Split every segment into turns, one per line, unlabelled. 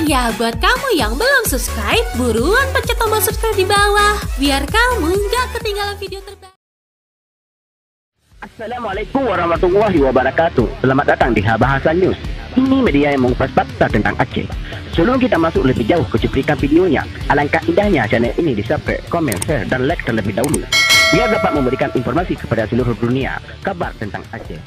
ya buat kamu yang belum subscribe, buruan pencet tombol subscribe di bawah biar kamu nggak ketinggalan video terbaru.
Assalamualaikum warahmatullahi wabarakatuh. Selamat datang di Bahasan News. Ini media yang mengupas fakta tentang Aceh. Sebelum kita masuk lebih jauh ke cuplikan videonya, alangkah indahnya channel ini di-subscribe, komen, share, dan like terlebih dahulu, biar dapat memberikan informasi kepada seluruh dunia kabar tentang Aceh.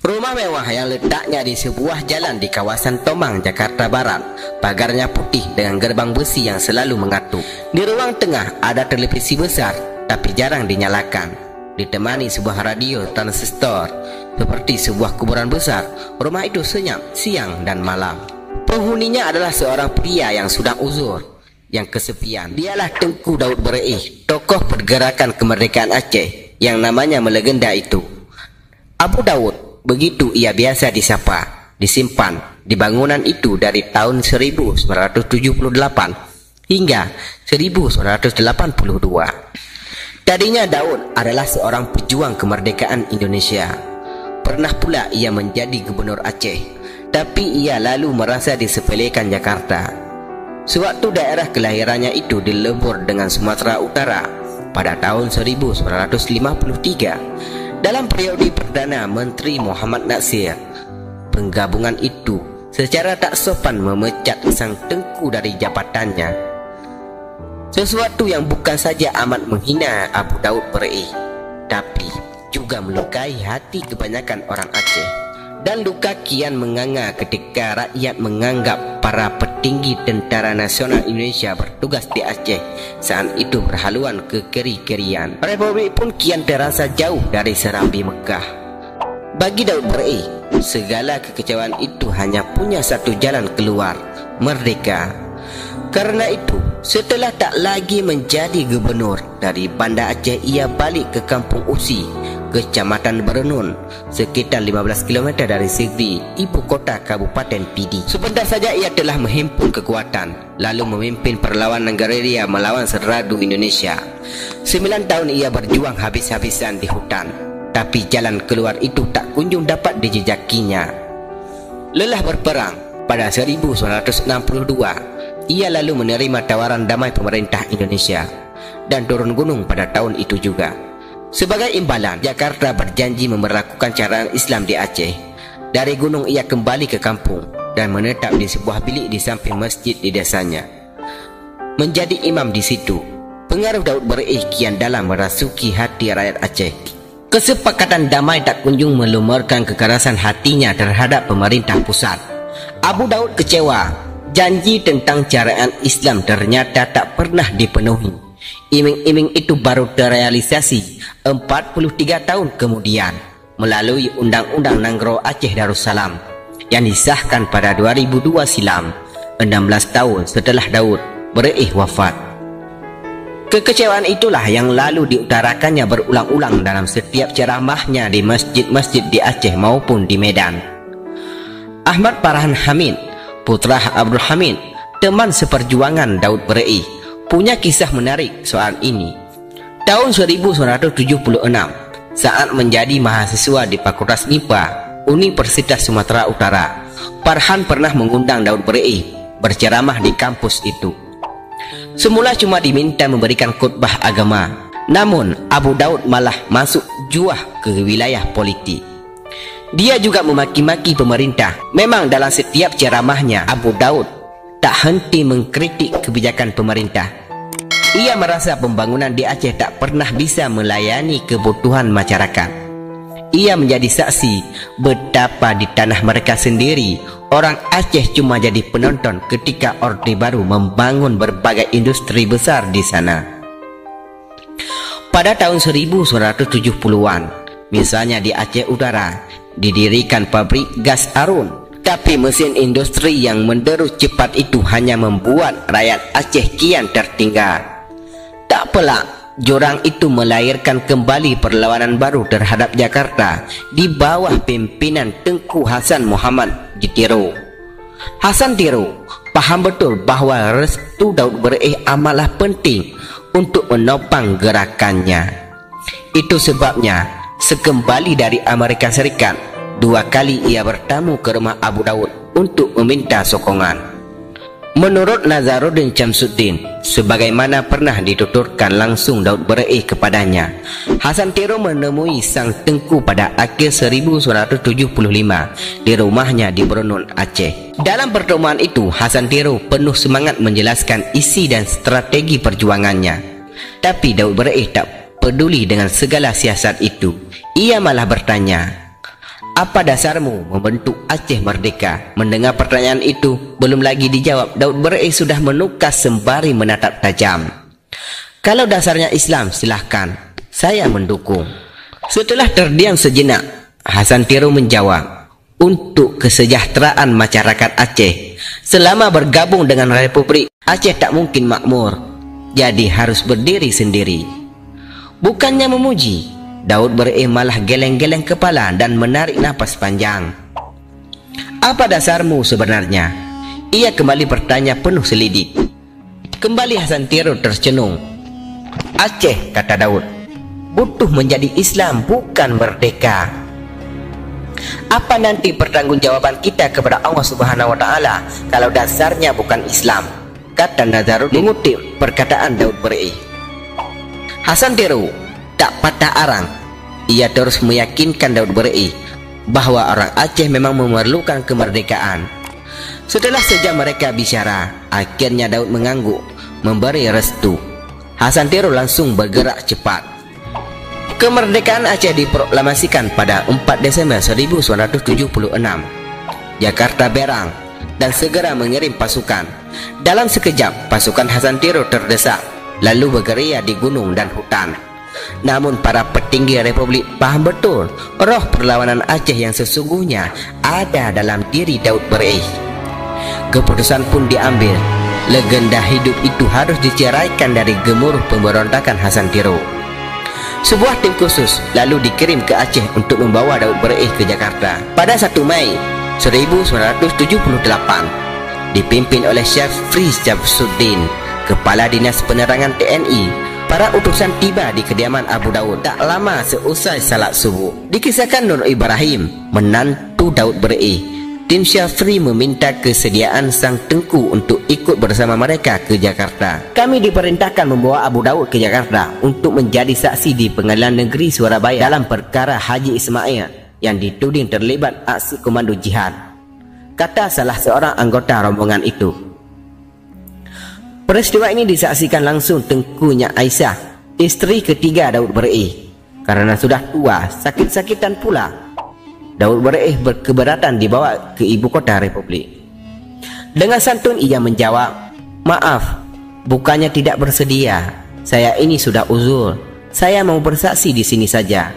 Rumah mewah yang letaknya di sebuah jalan di kawasan Tomang, Jakarta Barat. Pagarnya putih dengan gerbang besi yang selalu mengatuk. Di ruang tengah ada televisi besar, tapi jarang dinyalakan. Ditemani sebuah radio transistor, seperti sebuah kuburan besar. Rumah itu senyap siang dan malam. Penghuninya adalah seorang pria yang sudah uzur, yang kesepian. Dialah Tengku Daud Bereih, tokoh pergerakan kemerdekaan Aceh yang namanya melegenda itu. Abu Daud, begitu ia biasa disapa, disimpan di bangunan itu dari tahun 1978 hingga 1982. Tadinya Daud adalah seorang pejuang kemerdekaan Indonesia. Pernah pula ia menjadi gubernur Aceh, tapi ia lalu merasa disepelekan Jakarta. Sewaktu daerah kelahirannya itu dilebur dengan Sumatera Utara pada tahun 1953, dalam periode Perdana Menteri Muhammad Nasir, penggabungan itu secara tak sopan memecat sang Tengku dari jabatannya. Sesuatu yang bukan saja amat menghina Abu Daud Bereih, tapi juga melukai hati kebanyakan orang Aceh. Dan luka kian menganga ketika rakyat menganggap para petinggi Tentara Nasional Indonesia bertugas di Aceh saat itu berhaluan ke keri-kerian. Republik pun kian terasa jauh dari serambi Mekah. Bagi Daud Bereih, segala kekecewaan itu hanya punya satu jalan keluar: merdeka. Karena itu, setelah tak lagi menjadi gubernur dari Banda Aceh, ia balik ke Kampung Usi, Kecamatan Berenun, sekitar 15 km dari Sigri, ibu kota Kabupaten Pidi. Sebentar saja ia telah menghimpun kekuatan, lalu memimpin perlawanan gerilya melawan Seradu Indonesia. 9 tahun ia berjuang habis-habisan di hutan, tapi jalan keluar itu tak kunjung dapat dijejakinya. Lelah berperang, pada 1962, ia lalu menerima tawaran damai pemerintah Indonesia dan turun gunung pada tahun itu juga. Sebagai imbalan, Jakarta berjanji memberlakukan syariat Islam di Aceh. Dari gunung ia kembali ke kampung dan menetap di sebuah bilik di samping masjid di desanya. Menjadi imam di situ, pengaruh Daud Bereih kian dalam merasuki hati rakyat Aceh. Kesepakatan damai tak kunjung melumerkan kekerasan hatinya terhadap pemerintah pusat. Abu Daud kecewa. Janji tentang syariat Islam ternyata tak pernah dipenuhi. Iming-iming itu baru terrealisasi 43 tahun kemudian melalui Undang-Undang Nanggro Aceh Darussalam yang disahkan pada 2002 silam, 16 tahun setelah Daud Bereih wafat. Kekecewaan itulah yang lalu diutarakannya berulang-ulang dalam setiap ceramahnya di masjid-masjid di Aceh maupun di Medan. Ahmad Farhan Hamid, putra Abdul Hamid, teman seperjuangan Daud Bereih, punya kisah menarik soal ini. Tahun 1976, saat menjadi mahasiswa di Fakultas MIPA Universitas Sumatera Utara, Farhan pernah mengundang Daud Bereih berceramah di kampus itu. Semula cuma diminta memberikan khutbah agama, namun Abu Daud malah masuk juah ke wilayah politik. Dia juga memaki-maki pemerintah. Memang dalam setiap ceramahnya, Abu Daud tak henti mengkritik kebijakan pemerintah. Ia merasa pembangunan di Aceh tak pernah bisa melayani kebutuhan masyarakat. Ia menjadi saksi betapa di tanah mereka sendiri, orang Aceh cuma jadi penonton ketika Orde Baru membangun berbagai industri besar di sana. Pada tahun 1970-an, misalnya di Aceh Utara, didirikan pabrik gas Arun, tapi mesin industri yang menderu cepat itu hanya membuat rakyat Aceh kian tertinggal. Tak pelak, jurang itu melahirkan kembali perlawanan baru terhadap Jakarta di bawah pimpinan Tengku Hasan Muhammad Tiro. Hasan Tiro paham betul bahwa restu Daud Bereih amatlah penting untuk menopang gerakannya. Itu sebabnya sekembali dari Amerika Serikat, 2 kali ia bertamu ke rumah Abu Daud untuk meminta sokongan. Menurut Nazaruddin Syamsuddin, sebagaimana pernah dituturkan langsung Daud Ber'i kepadanya, Hasan Tero menemui sang tengku pada akhir 1975 di rumahnya di Brunun, Aceh. Dalam pertemuan itu, Hasan Tero penuh semangat menjelaskan isi dan strategi perjuangannya. Tapi Daud Ber'i tak peduli dengan segala siasat itu. Ia malah bertanya, "Apa dasarmu membentuk Aceh merdeka?" Mendengar pertanyaan itu belum lagi dijawab, Daud Ber'i sudah menukas sembari menatap tajam. "Kalau dasarnya Islam, silahkan, saya mendukung." Setelah terdiam sejenak, Hasan Tero menjawab, "Untuk kesejahteraan masyarakat Aceh, selama bergabung dengan Republik Aceh tak mungkin makmur, jadi harus berdiri sendiri." Bukannya memuji, Daud Ber'i malah geleng-geleng kepala dan menarik napas panjang. "Apa dasarmu sebenarnya?" Ia kembali bertanya penuh selidik. Kembali Hasan Tero tercenung. "Aceh," kata Daud, "butuh menjadi Islam, bukan merdeka." "Apa nanti pertanggungjawaban kita kepada Allah Subhanahu wa Ta'ala kalau dasarnya bukan Islam?" kata Nazaruddin mengutip perkataan Daud Ber'i. Hasan Tero tak patah arang. Ia terus meyakinkan Daud Ber'i bahwa orang Aceh memang memerlukan kemerdekaan. Setelah sejam mereka bicara, akhirnya Daud mengangguk memberi restu. Hasan Tero langsung bergerak cepat. Kemerdekaan Aceh diproklamasikan pada 4 Desember 1976. Jakarta berang dan segera mengirim pasukan. Dalam sekejap, pasukan Hasan Tero terdesak, lalu bergeria di gunung dan hutan. Namun para petinggi Republik paham betul roh perlawanan Aceh yang sesungguhnya ada dalam diri Daud Ber'i. Keputusan pun diambil. Legenda hidup itu harus diceraikan dari gemuruh pemberontakan Hasan Tero. Sebuah tim khusus lalu dikirim ke Aceh untuk membawa Daud Ber'i ke Jakarta. Pada 1 Mei 1978, dipimpin oleh Syafri Syamsuddin, Kepala Dinas Penerangan TNI, para utusan tiba di kediaman Abu Daud tak lama seusai salat subuh. Dikisahkan Nur Ibrahim, menantu Daud Ber'i, tim Syafri meminta kesediaan sang tengku untuk ikut bersama mereka ke Jakarta. "Kami diperintahkan membawa Abu Daud ke Jakarta untuk menjadi saksi di Pengadilan Negeri Surabaya dalam perkara Haji Ismail yang dituding terlibat aksi komando jihad," kata salah seorang anggota rombongan itu. Peristiwa ini disaksikan langsung tengkunya Aisyah, istri ketiga Daud Ber'i. Karena sudah tua, sakit-sakitan pula, Daud Ber'i berkeberatan dibawa ke ibu kota Republik. Dengan santun ia menjawab, "Maaf, bukannya tidak bersedia. Saya ini sudah uzur. Saya mau bersaksi di sini saja."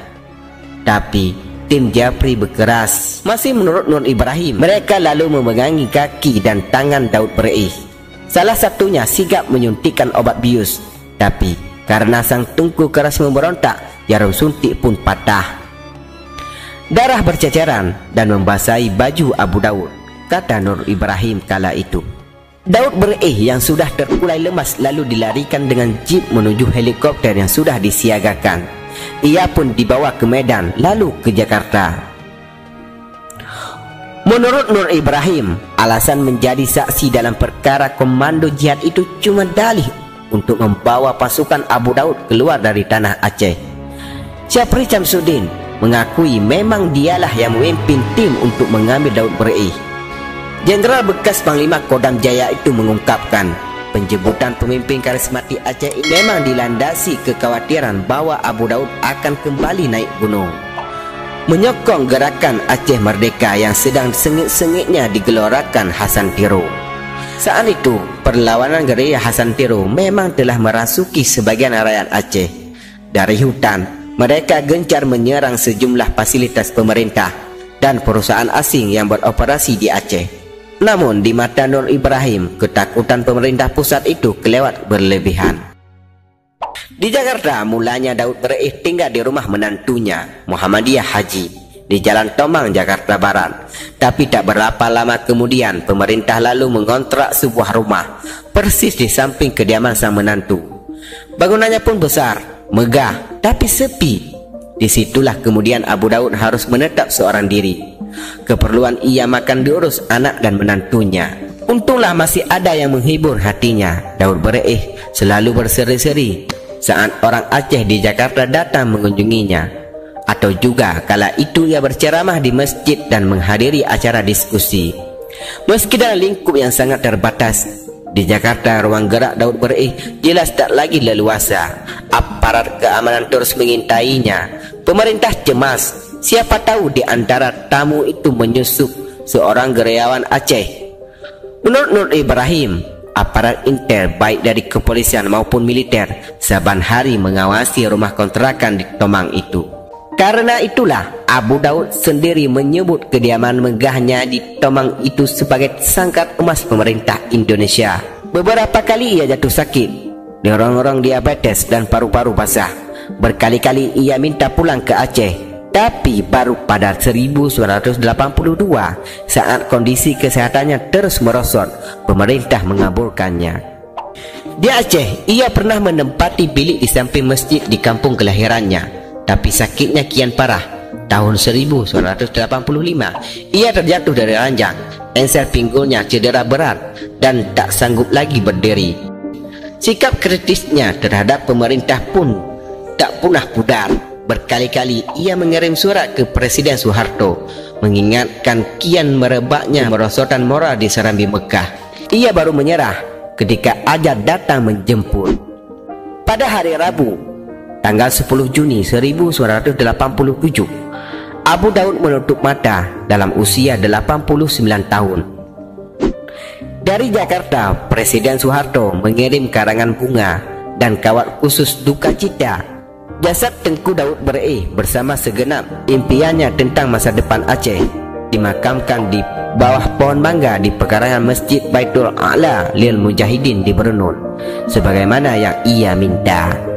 Tapi tim Japri berkeras. Masih menurut Nur Ibrahim, mereka lalu memegangi kaki dan tangan Daud Ber'i. Salah satunya sigap menyuntikkan obat bius, tapi karena sang tengku keras memberontak, jarum suntik pun patah. Darah berceceran dan membasahi baju Abu Daud, kata Nur Ibrahim kala itu. Daud Ber'i yang sudah terkulai lemas lalu dilarikan dengan jeep menuju helikopter yang sudah disiagakan. Ia pun dibawa ke Medan lalu ke Jakarta. Menurut Nur Ibrahim, alasan menjadi saksi dalam perkara komando jihad itu cuma dalih untuk membawa pasukan Abu Daud keluar dari tanah Aceh. Syafri Syamsuddin mengakui memang dialah yang memimpin tim untuk mengambil Daud Ber'i. Jenderal bekas Panglima Kodam Jaya itu mengungkapkan, penjemputan pemimpin karismatik Aceh ini memang dilandasi kekhawatiran bahwa Abu Daud akan kembali naik gunung, menyokong gerakan Aceh Merdeka yang sedang sengit-sengitnya digelorakan Hasan Tero. Saat itu, perlawanan gerilya Hasan Tero memang telah merasuki sebagian rakyat Aceh. Dari hutan, mereka gencar menyerang sejumlah fasilitas pemerintah dan perusahaan asing yang beroperasi di Aceh. Namun, di mata Nur Ibrahim, ketakutan pemerintah pusat itu kelewat berlebihan. Di Jakarta, mulanya Daud Ber'i tinggal di rumah menantunya, Muhammadiyah Haji, di Jalan Tomang, Jakarta Barat. Tapi tak berapa lama kemudian, pemerintah lalu mengontrak sebuah rumah persis di samping kediaman sang menantu. Bangunannya pun besar, megah, tapi sepi. Disitulah kemudian Abu Daud harus menetap seorang diri. Keperluan ia makan diurus anak dan menantunya. Untunglah masih ada yang menghibur hatinya. Daud Bereih selalu berseri-seri saat orang Aceh di Jakarta datang mengunjunginya, atau juga kala itu ia berceramah di masjid dan menghadiri acara diskusi. Meski dalam lingkup yang sangat terbatas, di Jakarta ruang gerak Daud Bereih jelas tak lagi leluasa. Aparat keamanan terus mengintainya. Pemerintah cemas, siapa tahu di antara tamu itu menyusup seorang gereawan Aceh. Menurut Nur Ibrahim, aparat intel baik dari kepolisian maupun militer saban hari mengawasi rumah kontrakan di Tomang itu. Karena itulah Abu Daud sendiri menyebut kediaman megahnya di Tomang itu sebagai sangkar emas pemerintah Indonesia. Beberapa kali ia jatuh sakit, dorong-dorong diabetes dan paru-paru basah. Berkali-kali ia minta pulang ke Aceh, tapi baru pada 1982 saat kondisi kesehatannya terus merosot, pemerintah mengabulkannya. Di Aceh, ia pernah menempati bilik di samping masjid di kampung kelahirannya. Tapi sakitnya kian parah. Tahun 1985, ia terjatuh dari ranjang. Ensel pinggulnya cedera berat dan tak sanggup lagi berdiri. Sikap kritisnya terhadap pemerintah pun tak punah pudar. Berkali-kali ia mengirim surat ke Presiden Soeharto mengingatkan kian merebaknya merosotan moral di Serambi Mekah. Ia baru menyerah ketika ajal datang menjemput. Pada hari Rabu, tanggal 10 Juni 1987, Abu Daud menutup mata dalam usia 89 tahun. Dari Jakarta, Presiden Soeharto mengirim karangan bunga dan kawat khusus duka cita. Jasad Tengku Daud Bereih bersama segenap impiannya tentang masa depan Aceh dimakamkan di bawah pohon mangga di pekarangan Masjid Baitul A'la lil Mujahidin di Brunei, sebagaimana yang ia minta.